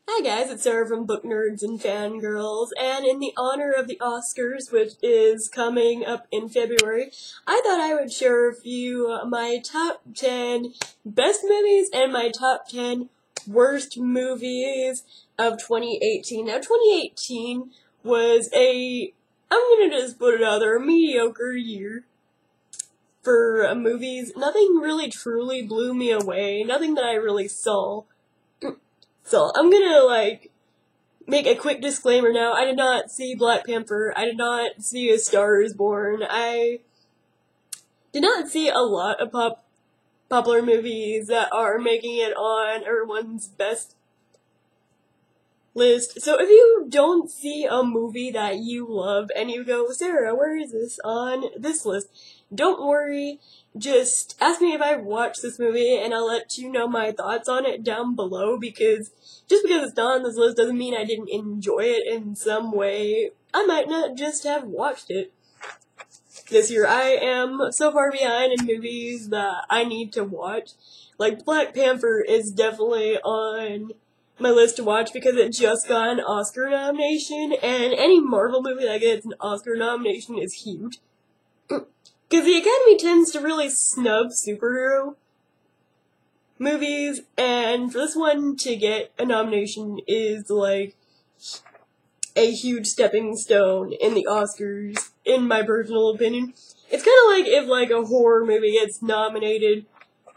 Hi guys, it's Sarah from Book Nerds and Fangirls, and in the honor of the Oscars, which is coming up in February, I thought I would share with you my top 10 best movies and my top 10 worst movies of 2018. Now, 2018 was I'm gonna just put it out there, a mediocre year for movies. Nothing really truly blew me away, nothing that I really saw. So, I'm gonna, make a quick disclaimer now. I did not see Black Panther. I did not see A Star is Born. I did not see a lot of popular movies that are making it on everyone's best list. So if you don't see a movie that you love and you go, Sarah, where is this on this list? Don't worry. Just ask me if I've watched this movie and I'll let you know my thoughts on it down below, because just because it's not on this list doesn't mean I didn't enjoy it in some way. I might not just have watched it. This year I am so far behind in movies that I need to watch. Like, Black Panther is definitely on my list to watch because it just got an Oscar nomination, and any Marvel movie that gets an Oscar nomination is huge. Because the Academy tends to really snub superhero movies, and for this one to get a nomination is, a huge stepping stone in the Oscars, in my personal opinion. It's kind of like if, a horror movie gets nominated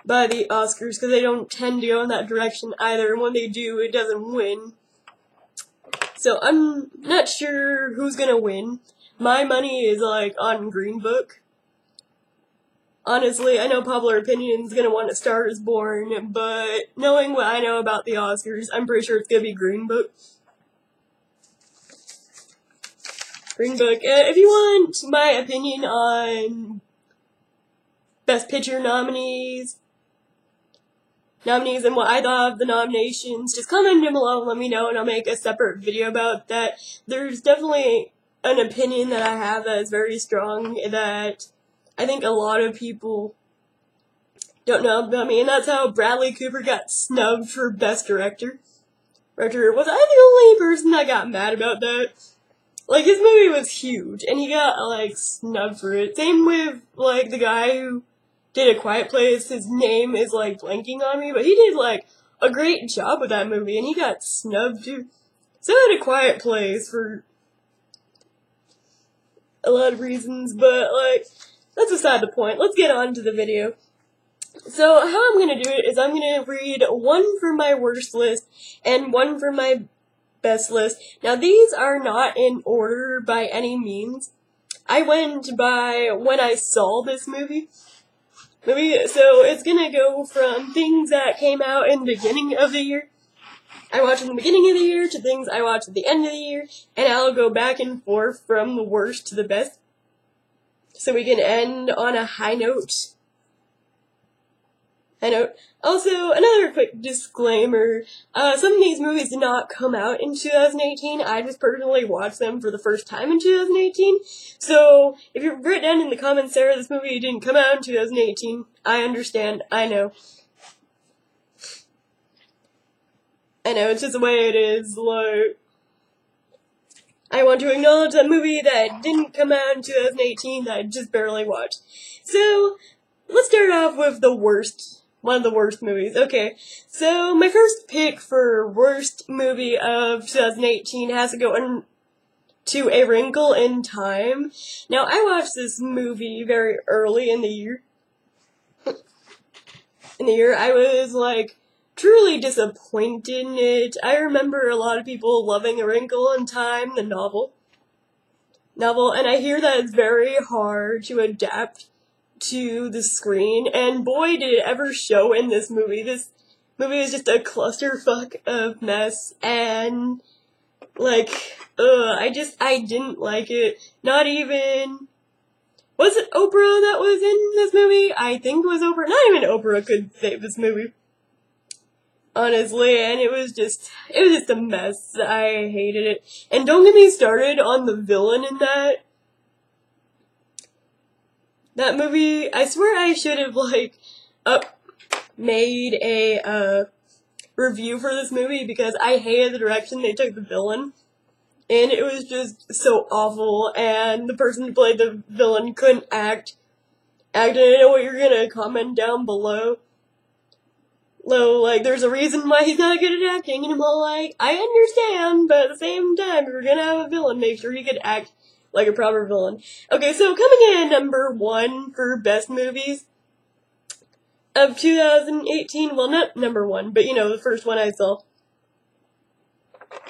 by the Oscars, because they don't tend to go in that direction either, and when they do, it doesn't win. So I'm not sure who's gonna win. My money is, on Green Book. Honestly, I know popular opinion's gonna want A Star is Born, but knowing what I know about the Oscars, I'm pretty sure it's gonna be Green Book. Green Book. If you want my opinion on Best Picture nominees and what I thought of the nominations, just comment down below and let me know, and I'll make a separate video about that. There's definitely an opinion that I have that is very strong that I think a lot of people don't know about me, and that's how Bradley Cooper got snubbed for Best Director. Was I the only person that got mad about that? His movie was huge, and he got, snubbed for it. Same with, the guy who did A Quiet Place. His name is, blanking on me, but he did, a great job with that movie, and he got snubbed, too. So did A Quiet Place for a lot of reasons, but, that's beside the point. Let's get on to the video. So, how I'm gonna do it is I'm gonna read one from my worst list and one from my best list. Now, these are not in order by any means. I went by when I saw this movie. So it's gonna go from things that came out in the beginning of the year, I watched in the beginning of the year, to things I watched at the end of the year, and I'll go back and forth from the worst to the best, so we can end on a high note. Also, another quick disclaimer, some of these movies did not come out in 2018, I just personally watched them for the first time in 2018, so if you've written down in the comments, Sarah, this movie didn't come out in 2018, I understand, I know, it's just the way it is, I want to acknowledge that movie that didn't come out in 2018 that I just barely watched. So, let's start off with one of the worst movies. Okay, so my first pick for worst movie of 2018 has to go to A Wrinkle in Time. Now, I watched this movie very early in the year. I was, truly disappointed in it. I remember a lot of people loving A Wrinkle in Time, the novel, and I hear that it's very hard to adapt to the screen, and boy did it ever show in this movie. This movie is just a clusterfuck of mess, and, I didn't like it. Not even, was it Oprah that was in this movie? I think it was Oprah. Not even Oprah could save this movie, honestly, and it was just a mess. I hated it. And don't get me started on the villain in that movie. I swear I should have, made a, review for this movie because I hated the direction they took the villain. And it was just so awful, and the person who played the villain couldn't act. I know what you're gonna comment down below. Like, there's a reason why he's not good at acting, and I'm all like, I understand, but at the same time, if you're gonna have a villain, make sure he could act like a proper villain. Okay, so coming in at number 1 for best movies of 2018, well, not number 1, but the first one I saw.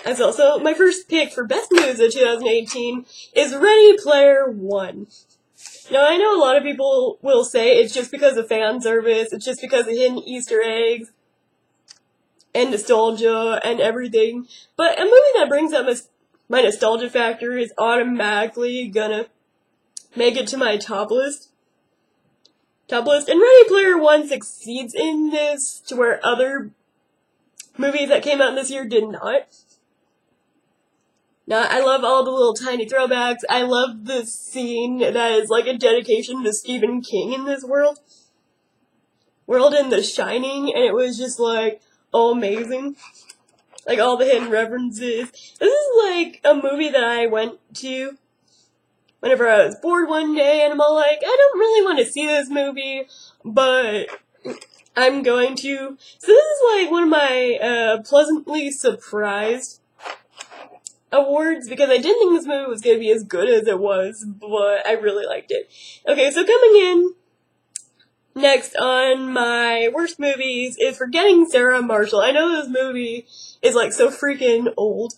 So my first pick for best movies of 2018 is Ready Player One. Now, I know a lot of people will say it's just because of fan service, it's just because of hidden Easter eggs, and nostalgia, and everything, but a movie that brings up my nostalgia factor is automatically gonna make it to my top list. And Ready Player One succeeds in this to where other movies that came out this year did not. Now, I love all the little tiny throwbacks. I love the scene that is like a dedication to Stephen King in this world in The Shining, and it was just like, oh, amazing. Like, all the hidden references. This is like a movie that I went to whenever I was bored one day, and I'm all like, I don't really want to see this movie, but I'm going to. So this is like one of my pleasantly surprised awards, because I didn't think this movie was going to be as good as it was, but I really liked it. Okay, so coming in next on my worst movies is Forgetting Sarah Marshall. I know this movie is like so freaking old,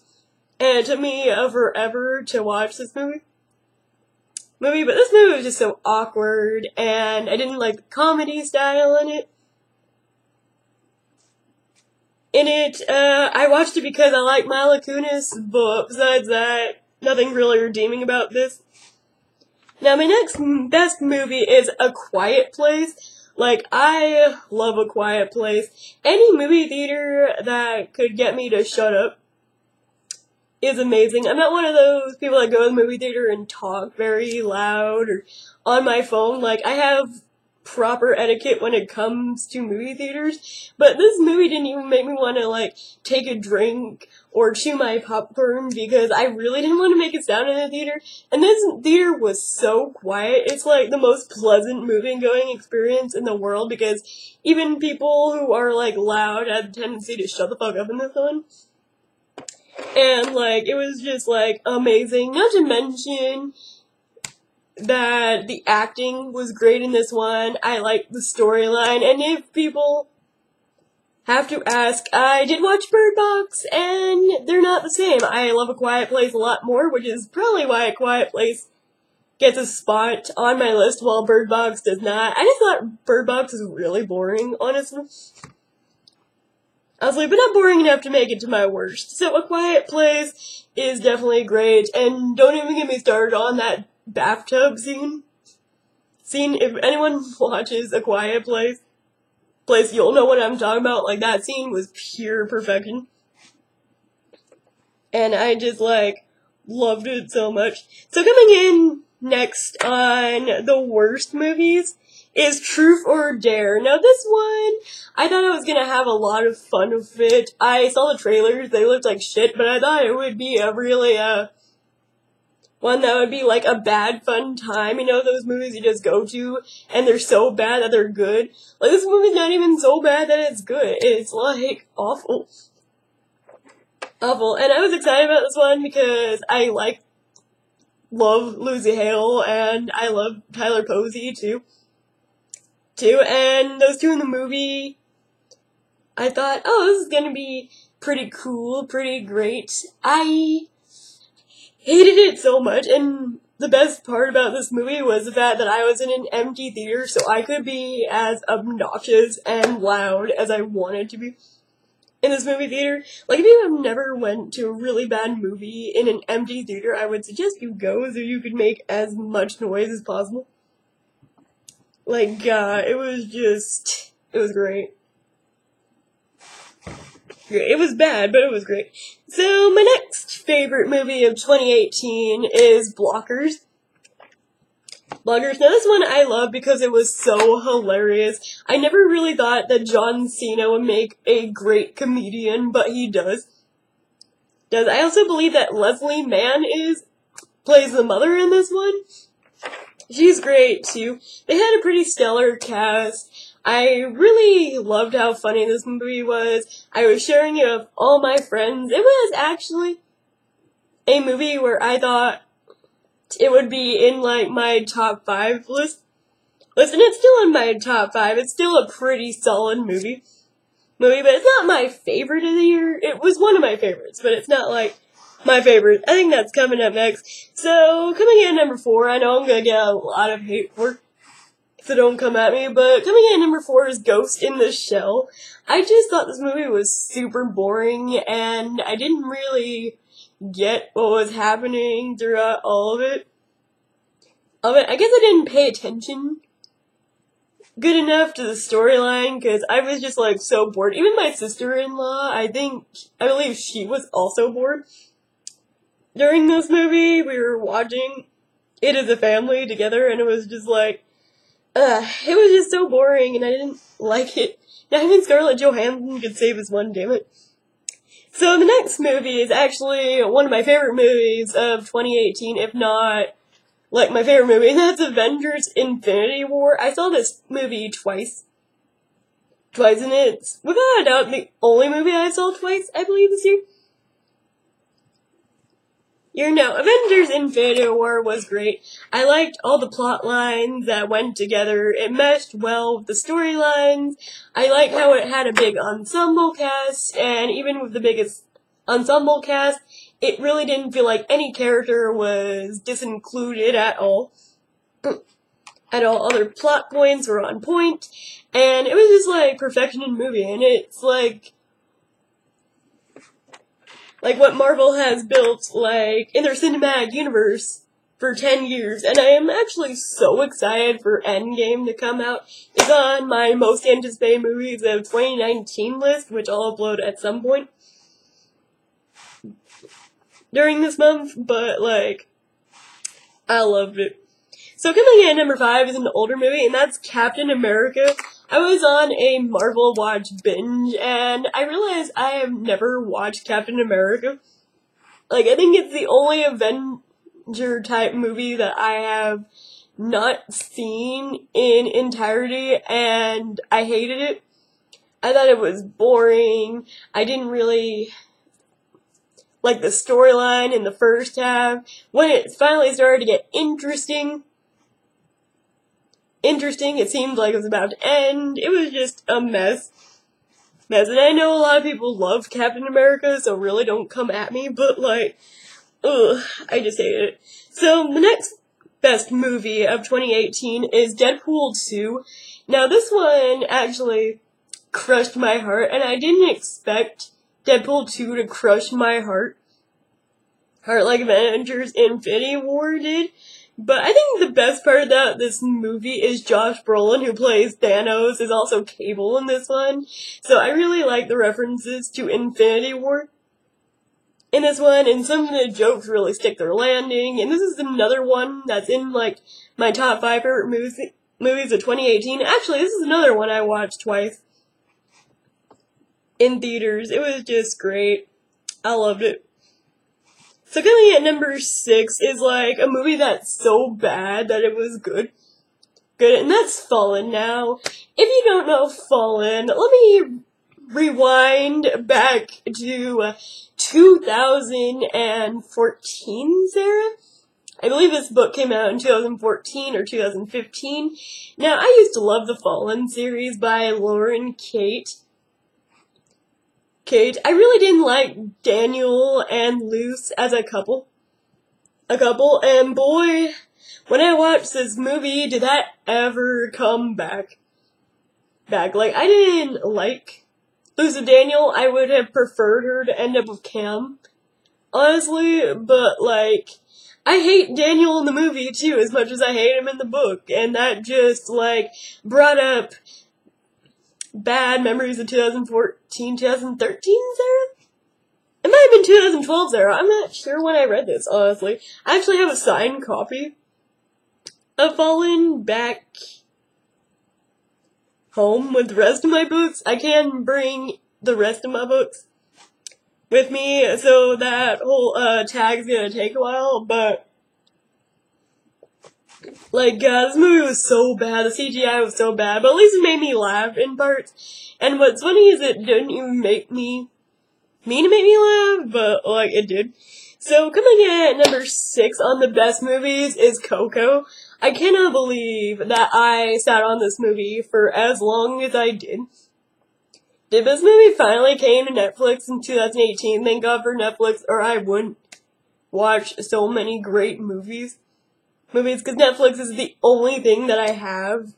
and it took me forever to watch this movie, but this movie was just so awkward, and I didn't like the comedy style in it. I watched it because I like Mila Kunis, but besides that, nothing really redeeming about this. Now, my next best movie is A Quiet Place. Like, I love A Quiet Place. Any movie theater that could get me to shut up is amazing. I'm not one of those people that go to the movie theater and talk very loud or on my phone. Like, I have proper etiquette when it comes to movie theaters, but this movie didn't even make me want to, like, take a drink or chew my popcorn because I really didn't want to make a sound in the theater, and this theater was so quiet. It's, like, the most pleasant movie-going experience in the world because even people who are, like, loud have a tendency to shut the fuck up in this one. And, like, it was just, like, amazing. Not to mention that the acting was great in this one. I liked the storyline, and if people have to ask, I did watch Bird Box, and they're not the same. I love A Quiet Place a lot more, which is probably why A Quiet Place gets a spot on my list while Bird Box does not. I just thought Bird Box was really boring, honestly. But not boring enough to make it to my worst. So A Quiet Place is definitely great, and don't even get me started on that bathtub scene. If anyone watches A Quiet Place, you'll know what I'm talking about. Like, that scene was pure perfection. And I just, like, loved it so much. So coming in next on the worst movies is Truth or Dare. Now, this one, I thought I was gonna have a lot of fun with it. I saw the trailers, they looked like shit, but I thought it would be a really, one that would be like a bad fun time. You know, those movies you just go to and they're so bad that they're good. Like, this movie's not even so bad that it's good. It's like awful. And I was excited about this one because I love Lucy Hale and I love Tyler Posey too. And those two in the movie, I thought, oh, this is gonna be pretty cool, pretty great. I hated it so much, and the best part about this movie was the fact that I was in an empty theater, so I could be as obnoxious and loud as I wanted to be in this movie theater. Like, if you have never went to a really bad movie in an empty theater, I would suggest you go so you could make as much noise as possible. Like, it was great. It was bad, but it was great. So, my next favorite movie of 2018 is Blockers. Bloggers. Now this one I love because it was so hilarious. I never really thought that John Cena would make a great comedian, but he does. I also believe that Leslie Mann plays the mother in this one. She's great too. They had a pretty stellar cast. I really loved how funny this movie was. I was sharing it with all my friends. It was actually a movie where I thought it would be in like my top 5 list. Listen, it's still in my top 5. It's still a pretty solid movie, but it's not my favorite of the year. It was one of my favorites, but it's not like my favorite. I think that's coming up next. So, coming in at number 4, I know I'm gonna get a lot of hate for, so don't come at me, but coming in at number 4 is Ghost in the Shell. I just thought this movie was super boring, and I didn't really get what was happening throughout all of it. I guess I didn't pay attention good enough to the storyline, because I was just like so bored. Even my sister-in-law, I believe she was also bored. During this movie, we were watching it as a family together, and it was just like, it was just so boring, and I didn't like it. Not even Scarlett Johansson could save us one, damn it. So the next movie is actually one of my favorite movies of 2018, if not, like, my favorite movie, and that's Avengers Infinity War. I saw this movie twice, and it's, without a doubt, the only movie I saw twice, I believe, this year. Avengers Infinity War was great. I liked all the plot lines that went together. It meshed well with the storylines. I liked how it had a big ensemble cast, and even with the biggest ensemble cast, it really didn't feel like any character was disincluded at all. Other plot points were on point, and it was just like perfection in movie, and it's like what Marvel has built, like, in their cinematic universe for 10 years, and I am actually so excited for Endgame to come out. It's on my most anticipated movies of 2019 list, which I'll upload at some point during this month, but, like, I loved it. So coming in at number 5 is an older movie, and that's Captain America. I was on a Marvel Watch binge, and I realized I have never watched Captain America. Like, I think it's the only Avenger-type movie that I have not seen in entirety, and I hated it. I thought it was boring. I didn't really like the storyline in the first half. When it finally started to get interesting, it seemed like it was about to end. It was just a mess. And I know a lot of people love Captain America, so really don't come at me, but like, I just hate it. So, the next best movie of 2018 is Deadpool 2. Now, this one actually crushed my heart, and I didn't expect Deadpool 2 to crush my heart like Avengers Infinity War did. But I think the best part about this movie is Josh Brolin, who plays Thanos, is also Cable in this one. So I really like the references to Infinity War in this one, and some of the jokes really stick their landing. And this is another one that's in, like, my top 5 favorite movies of 2018. Actually, this is another one I watched twice in theaters. It was just great. I loved it. So coming at number 6 is, like, a movie that's so bad that it was good, and that's Fallen. Now, if you don't know Fallen, let me rewind back to 2014, Sarah? I believe this book came out in 2014 or 2015. Now, I used to love the Fallen series by Lauren Kate. I really didn't like Daniel and Luce as a couple, and boy, when I watched this movie, did that ever come back. Like, I didn't like Luce and Daniel. I would have preferred her to end up with Cam, honestly, but, like, I hate Daniel in the movie, too, as much as I hate him in the book, and that just, like, brought up bad memories of 2014, 2013, Sarah? It might have been 2012, Sarah. I'm not sure when I read this, honestly. I actually have a signed copy I've fallen back home with the rest of my books. I can bring the rest of my books with me, so that whole tag's gonna take a while, but like, God, this movie was so bad, the CGI was so bad, but at least it made me laugh in parts. And what's funny is it didn't even make me mean to make me laugh, but like, it did. So coming in at number 6 on the best movies is Coco. I cannot believe that I sat on this movie for as long as I did. This movie finally came to Netflix in 2018. Thank God for Netflix, or I wouldn't watch so many great movies, because Netflix is the only thing that I have.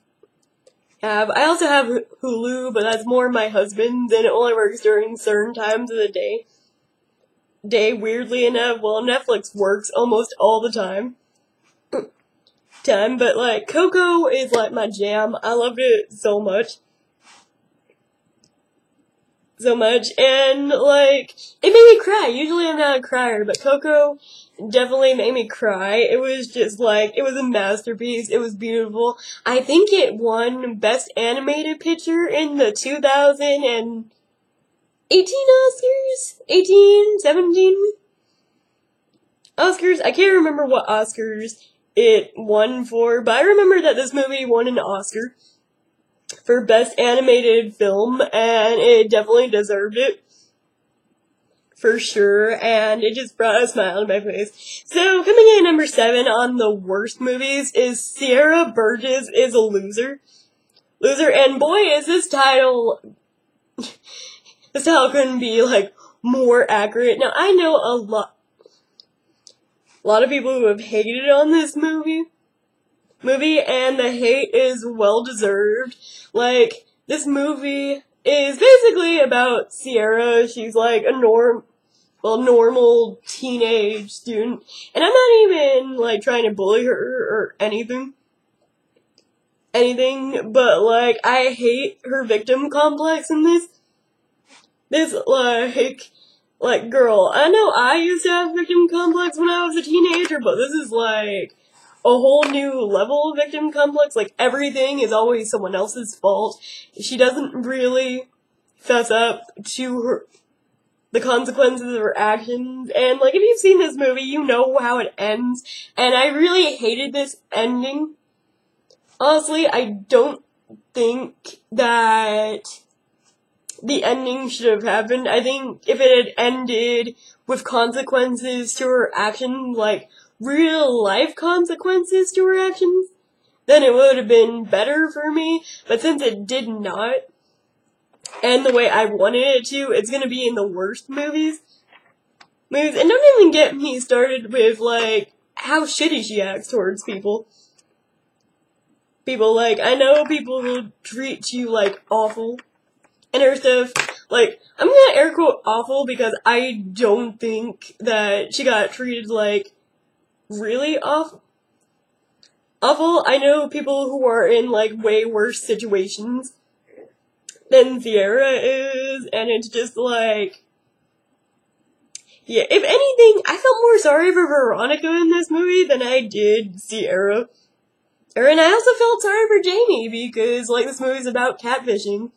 I also have Hulu, but that's more my husband's, and it only works during certain times of the day. Weirdly enough, well, Netflix works almost all the time. But like, Coco is like my jam. I loved it so much. And like, it made me cry. Usually I'm not a crier, but Coco definitely made me cry. It was just like, it was a masterpiece. It was beautiful. I think it won Best Animated Picture in the 2018 Oscars? 17 Oscars? I can't remember what Oscars it won for, but I remember that this movie won an Oscar for Best Animated Film, and it definitely deserved it. For sure, and it just brought a smile to my face. So, coming in at number 7 on the worst movies is Sierra Burgess is a Loser. And boy, is this title couldn't be, like, more accurate. Now, I know a lot of people who have hated on this movie, and the hate is well deserved. Like, this movie is basically about Sierra. She's like a normal teenage student, and I'm not even like trying to bully her or anything, but like, I hate her victim complex in this. Like, girl, I know I used to have victim complex when I was a teenager, but this is like a whole new level of victim complex. Like, everything is always someone else's fault. She doesn't really fess up to the consequences of her actions. And, like, if you've seen this movie, you know how it ends. And I really hated this ending. Honestly, I don't think that the ending should have happened. I think if it had ended with consequences to her actions, like real life consequences to her actions, then it would have been better for me. But since it did not end the way I wanted it to, it's gonna be in the worst movies. And don't even get me started with, like, how shitty she acts towards people. Like, I know people who treat you, like, awful and her stuff. Like, I'm gonna air quote awful because I don't think that she got treated, like, really awful. I know people who are in, like, way worse situations than Sierra is, and it's just like, yeah, if anything, I felt more sorry for Veronica in this movie than I did Sierra. And I also felt sorry for Jamie, because, like, this movie's about catfishing.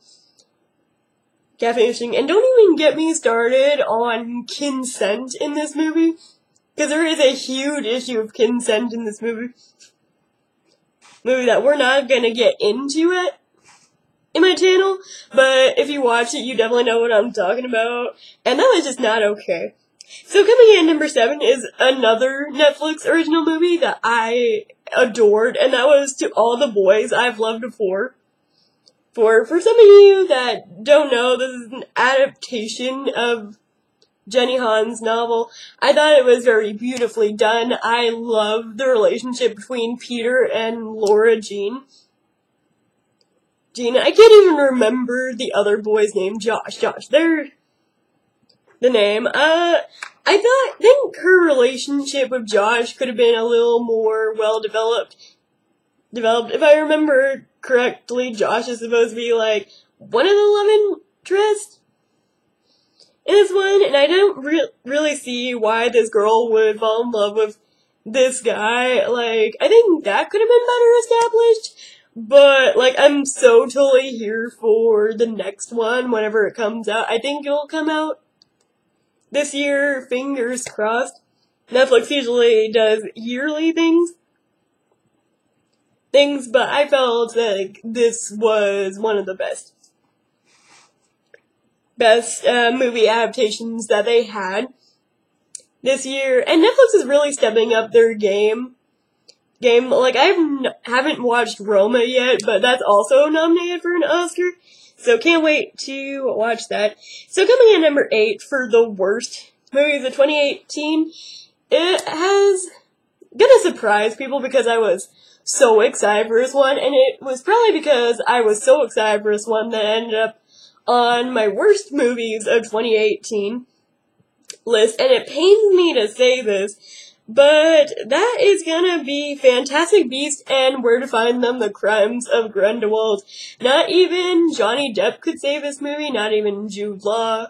And don't even get me started on consent in this movie, because there is a huge issue of consent in this movie that we're not gonna get into it in my channel, but if you watch it, you definitely know what I'm talking about, and that was just not okay. So coming in at number 7 is another Netflix original movie that I adored, and that was To All the Boys I've Loved Before. For some of you that don't know, this is an adaptation of Jenny Han's novel. I thought it was very beautifully done. I love the relationship between Peter and Laura Jean. I can't even remember the other boy's name. Josh, they're the name. I think her relationship with Josh could have been a little more well developed. If I remember correctly, Josh is supposed to be like one of the love interests in this one, and I don't really see why this girl would fall in love with this guy, like, I think that could have been better established, but, like, I'm so totally here for the next one whenever it comes out. I think it'll come out this year, fingers crossed. Netflix usually does yearly things, but I felt like this was one of the best movie adaptations that they had this year, and Netflix is really stepping up their game. Like, I haven't watched Roma yet, but that's also nominated for an Oscar, so can't wait to watch that. So coming in number 8 for the worst movies of 2018, it has gonna surprise people because I was so excited for this one, and it was probably because I was so excited for this one that I ended up on my worst movies of 2018 list, and it pains me to say this, but that is gonna be Fantastic Beasts and Where to Find Them, The Crimes of Grindelwald. Not even Johnny Depp could save this movie, not even Jude Law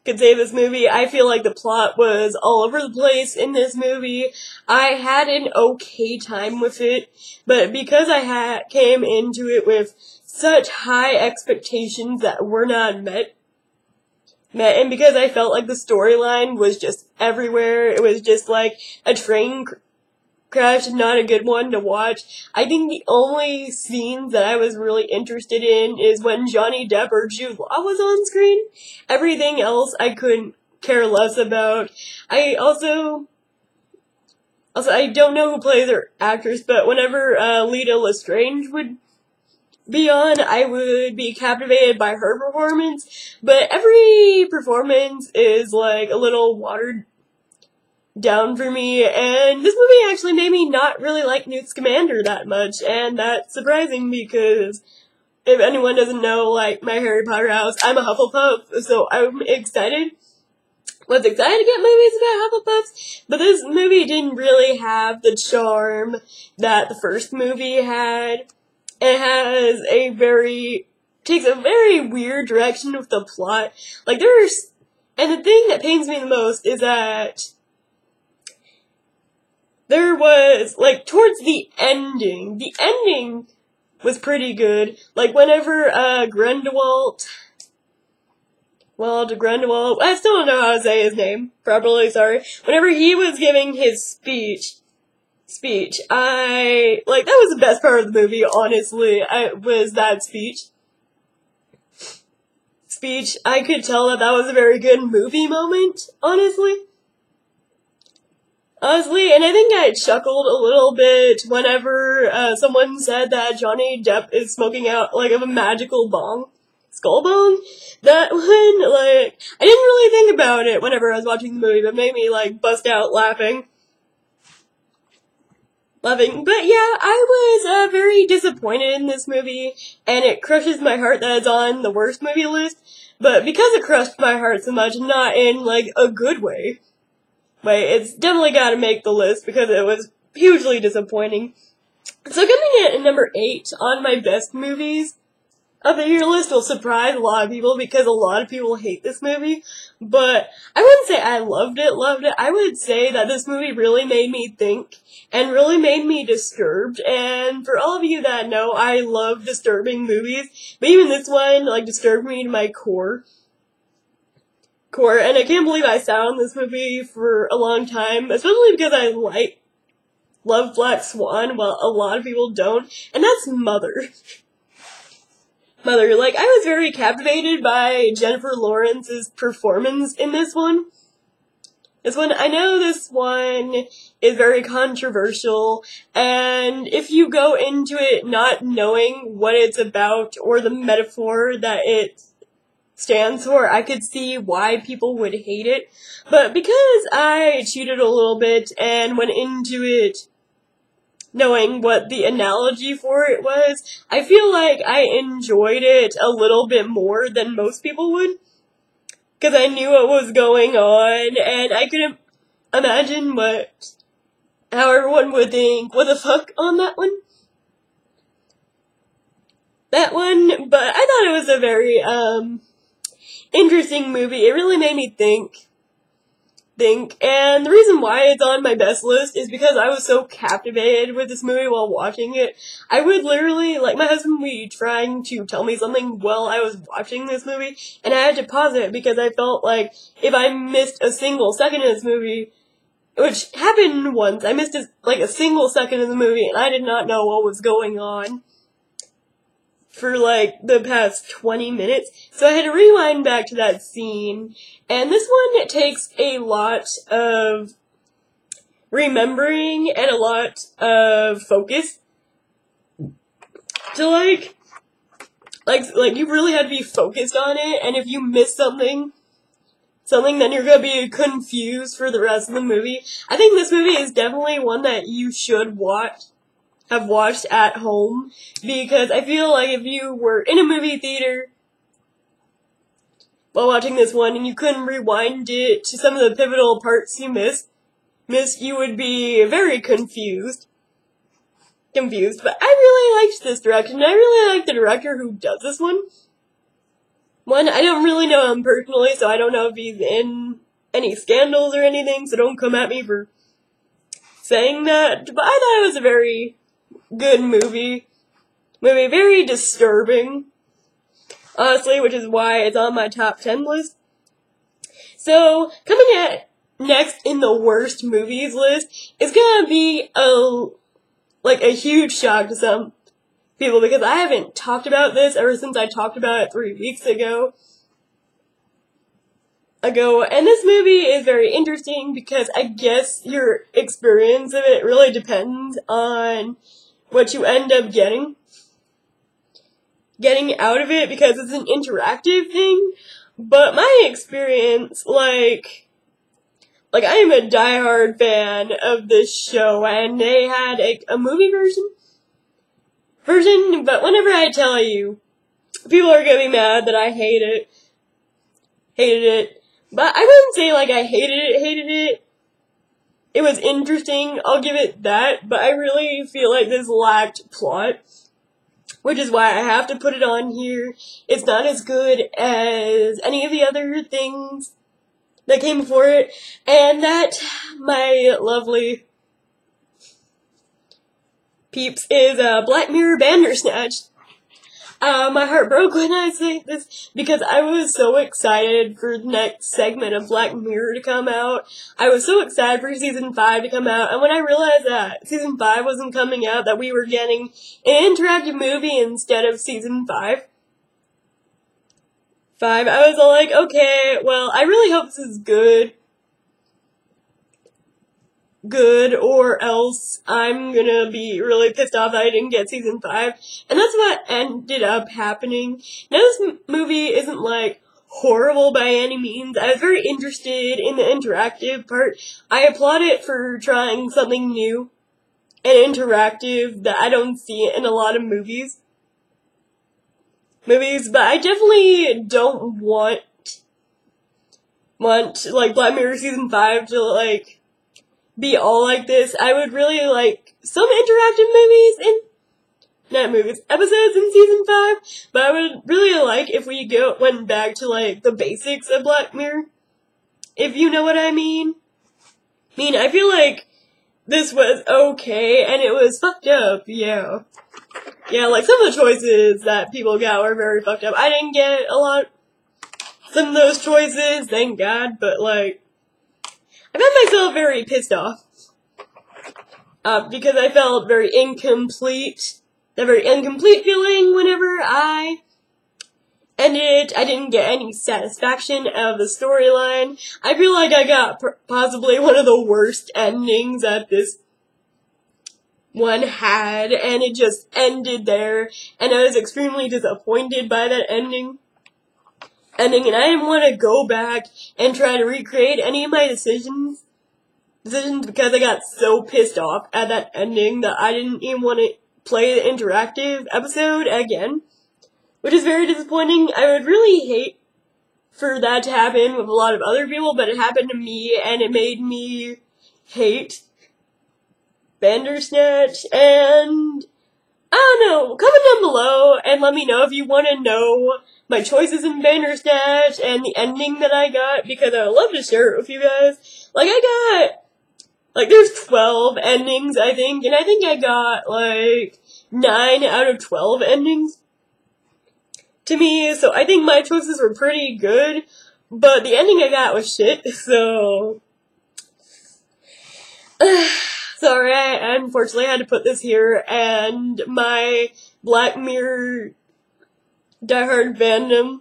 could save this movie. I feel like the plot was all over the place in this movie. I had an okay time with it, but because I came into it with such high expectations that were not met, and because I felt like the storyline was just everywhere, it was just like a train crash, not a good one to watch. I think the only scenes that I was really interested in is when Johnny Depp or Jude Law was on screen. Everything else I couldn't care less about. I don't know who plays their actress, but whenever Lita Lestrange would be on, I would be captivated by her performance, but every performance is like a little watered down for me, and this movie actually made me not really like Newt Scamander that much, and that's surprising because if anyone doesn't know, like, my Harry Potter house, I'm a Hufflepuff, so I'm excited. Was excited to get movies about Hufflepuffs, but this movie didn't really have the charm that the first movie had. It takes a very weird direction with the plot. Like, and the thing that pains me the most is that there was, like, towards the ending was pretty good. Like, whenever, Grindelwald, I still don't know how to say his name properly, sorry. Whenever he was giving his speech, that was the best part of the movie, honestly, was that speech. I could tell that was a very good movie moment, honestly, and I think I chuckled a little bit whenever, someone said that Johnny Depp is smoking out, like, of a magical skull bong. That one, like, I didn't really think about it whenever I was watching the movie, but made me, like, bust out laughing. But yeah, I was very disappointed in this movie, and it crushes my heart that it's on the worst movie list, but because it crushed my heart so much, not in, like, a good way, it's definitely gotta make the list because it was hugely disappointing. So coming in at number 8 on my best movies of the year list will surprise a lot of people because a lot of people hate this movie, but I wouldn't say I loved it. I would say that this movie really made me think and really made me disturbed, and for all of you that know, I love disturbing movies, but even this one, like, disturbed me to my core, and I can't believe I sat on this movie for a long time, especially because I love Black Swan, while a lot of people don't, and that's Mother. Like, I was very captivated by Jennifer Lawrence's performance in this one. I know this one is very controversial, and if you go into it not knowing what it's about or the metaphor that it stands for, I could see why people would hate it. But because I cheated a little bit and went into it knowing what the analogy for it was, I feel like I enjoyed it a little bit more than most people would. Because I knew what was going on, and I could imagine how everyone would think, what the fuck on that one? But I thought it was a very, interesting movie. It really made me think. think. And the reason why it's on my best list is because I was so captivated with this movie while watching it. I would literally, like, my husband would be trying to tell me something while I was watching this movie, and I had to pause it because I felt like if I missed a single second of this movie, which happened once, I missed a single second of the movie, and I did not know what was going on for, like, the past 20 minutes, so I had to rewind back to that scene, and this one takes a lot of remembering and a lot of focus to, like, you really had to be focused on it, and if you miss something, then you're gonna be confused for the rest of the movie. I think this movie is definitely one that you should have watched at home, because I feel like if you were in a movie theater while watching this one and you couldn't rewind it to some of the pivotal parts you missed, you would be very confused. But I really liked this direction. I really like the director who does this one. I don't really know him personally, so I don't know if he's in any scandals or anything, so don't come at me for saying that. But I thought it was a very good movie. Very disturbing, honestly, which is why it's on my top 10 list. So, coming at next in the worst movies list is gonna be a huge shock to some people, because I haven't talked about this ever since I talked about it 3 weeks ago. And this movie is very interesting because I guess your experience of it really depends on what you end up getting out of it, because it's an interactive thing. But my experience, I am a diehard fan of this show, and they had a movie version, but whenever I tell you, people are gonna be mad that I hated it, but I wouldn't say, I hated it. It was interesting, I'll give it that, but I really feel like this lacked plot, which is why I have to put it on here. It's not as good as any of the other things that came before it, and that, my lovely peeps, is Black Mirror Bandersnatch. My heart broke when I say this, because I was so excited for the next segment of Black Mirror to come out. I was so excited for season 5 to come out, and when I realized that season 5 wasn't coming out, that we were getting an interactive movie instead of season 5, I was all like, okay, well, I really hope this is good, or else I'm gonna be really pissed off that I didn't get season 5, and that's what ended up happening. Now, this movie isn't, horrible by any means. I was very interested in the interactive part. I applaud it for trying something new and interactive that I don't see in a lot of movies, but I definitely don't want Black Mirror season 5 to, be all like this. I would really like some interactive episodes in season 5, but I would really like if we went back to, the basics of Black Mirror, if you know what I mean. I feel like this was okay, and it was fucked up, yeah. Yeah, some of the choices that people got were very fucked up. I didn't get some of those choices, thank God, but, I found myself very pissed off, because I felt very incomplete, a very incomplete feeling whenever I ended it. I didn't get any satisfaction out of the storyline. I feel like I got possibly one of the worst endings that this one had, and it just ended there, and I was extremely disappointed by that ending, and I didn't want to go back and try to recreate any of my decisions, because I got so pissed off at that ending that I didn't even want to play the interactive episode again, which is very disappointing. I would really hate for that to happen with a lot of other people, but it happened to me, and it made me hate Bandersnatch, and I don't know, comment down below and let me know if you want to know my choices in Bandersnatch and the ending that I got, because I would love to share it with you guys. Like, I got, like, there's 12 endings, I think, and I think I got, like, 9 out of 12 endings to me, so I think my choices were pretty good, but the ending I got was shit, so... Sorry, I unfortunately had to put this here, and my Black Mirror Die Hard fandom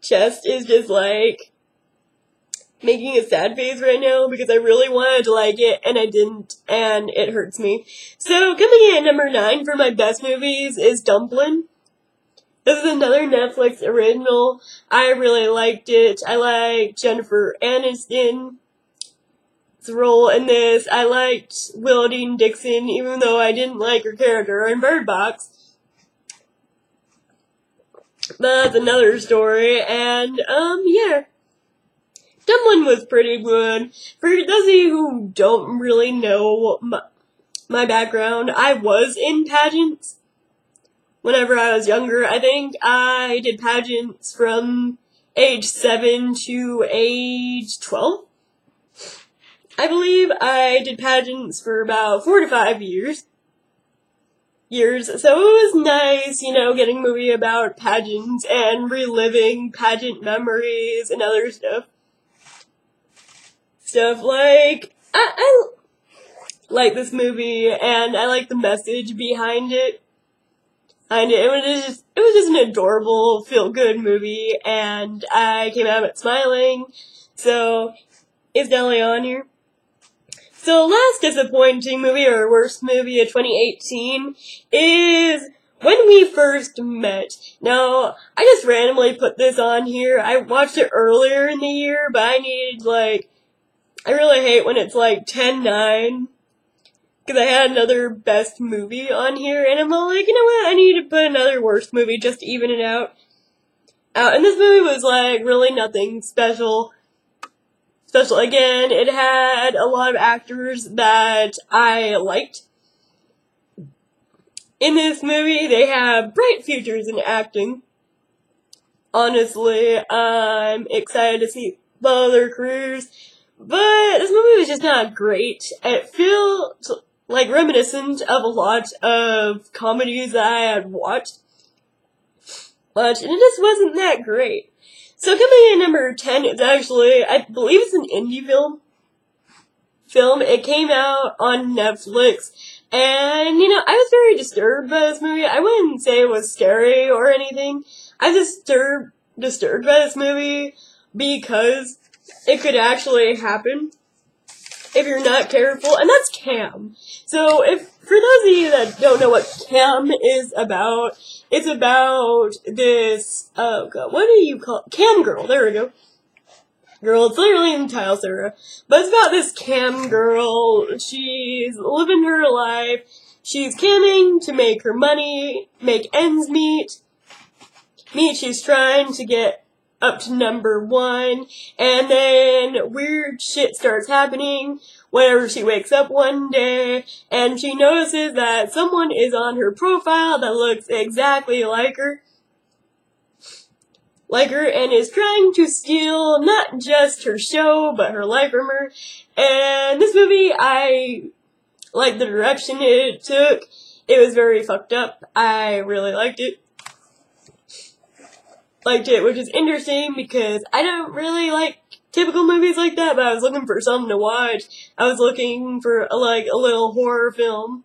chest is just, like, making a sad face right now, because I really wanted to like it, and I didn't, and it hurts me. So, coming in at number 9 for my best movies is Dumplin'. This is another Netflix original. I really liked it. I liked Jennifer Aniston's role in this. I liked Willardine Dixon, even though I didn't like her character in Bird Box. That's another story, and, yeah. Dumplin' was pretty good. For those of you who don't really know my background, I was in pageants whenever I was younger. I think I did pageants from age 7 to age 12. I believe I did pageants for about 4 to 5 years. So it was nice, you know, getting a movie about pageants and reliving pageant memories and other stuff. Like, I like this movie, and I like the message behind it. It was just an adorable, feel-good movie, and I came out of it smiling, so it's definitely on here. So, last disappointing movie, or worst movie of 2018, is When We First Met. Now, I just randomly put this on here. I watched it earlier in the year, but I needed, I really hate when it's 10-9, because I had another best movie on here, and I'm like, you know what, I need to put another worst movie just to even it out. And this movie was really nothing special. Again, it had a lot of actors that I liked. In this movie, they have bright futures in acting. Honestly, I'm excited to see the other careers. But this movie was just not great. It feels reminiscent of a lot of comedies that I had watched. And it just wasn't that great. So coming in at number 10 is actually, I believe it's an indie film. It came out on Netflix. And, I was very disturbed by this movie. I wouldn't say it was scary or anything. I was disturbed by this movie because it could actually happen if you're not careful, and that's Cam. So, for those of you that don't know what Cam is about, it's about this, oh god, what do you call it? Cam girl, there we go. Girl, it's literally in the title, Sarah. But it's about this Cam girl. She's living her life. She's camming to make her money, make ends meet. She's trying to get up to number 1, and then weird shit starts happening whenever she wakes up one day, and she notices that someone is on her profile that looks exactly like her, and is trying to steal not just her show, but her life from her. And this movie, I liked the direction it took. It was very fucked up. I really liked it. Which is interesting because I don't really like typical movies like that, but I was looking for something to watch. I was looking for a little horror film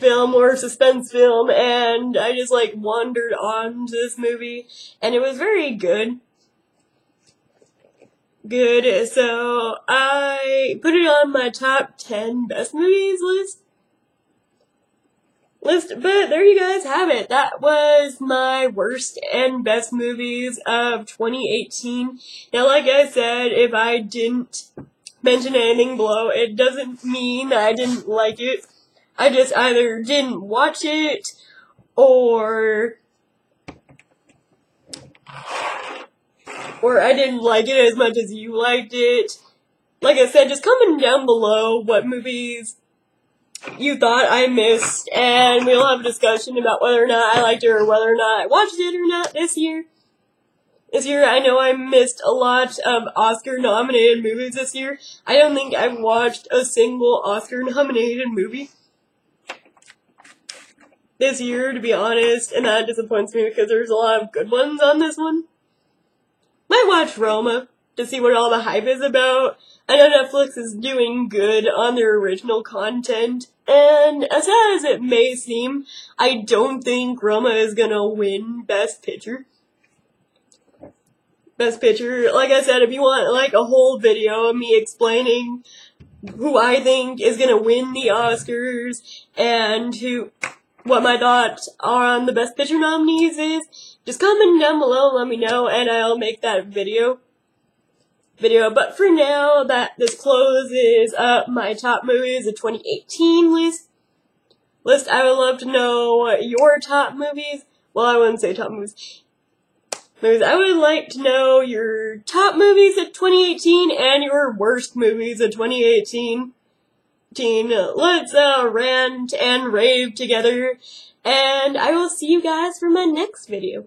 or suspense film, and I just wandered on to this movie, and it was very good. So I put it on my top 10 best movies list, but there you guys have it. That was my worst and best movies of 2018. Now, like I said, if I didn't mention anything below, it doesn't mean that I didn't like it. I just either didn't watch it, or I didn't like it as much as you liked it. Like I said, just comment down below what movies you thought I missed, and we'll have a discussion about whether or not I liked it or whether or not I watched it or not this year. This year, I know I missed a lot of Oscar-nominated movies this year. I don't think I've watched a single Oscar-nominated movie this year, to be honest, and that disappoints me because there's a lot of good ones on this one. Might watch Roma to see what all the hype is about. I know Netflix is doing good on their original content, and as sad as it may seem, I don't think Roma is gonna win Best Picture. Best Picture, like I said, if you want like a whole video of me explaining who I think is gonna win the Oscars and what my thoughts are on the Best Picture nominees is, just comment down below and let me know, and I'll make that video. But for now, this closes up my top movies of 2018 list. I would love to know your top movies. Well, I wouldn't say top movies. I would like to know your top movies of 2018 and your worst movies of 2018. Let's rant and rave together, and I will see you guys for my next video.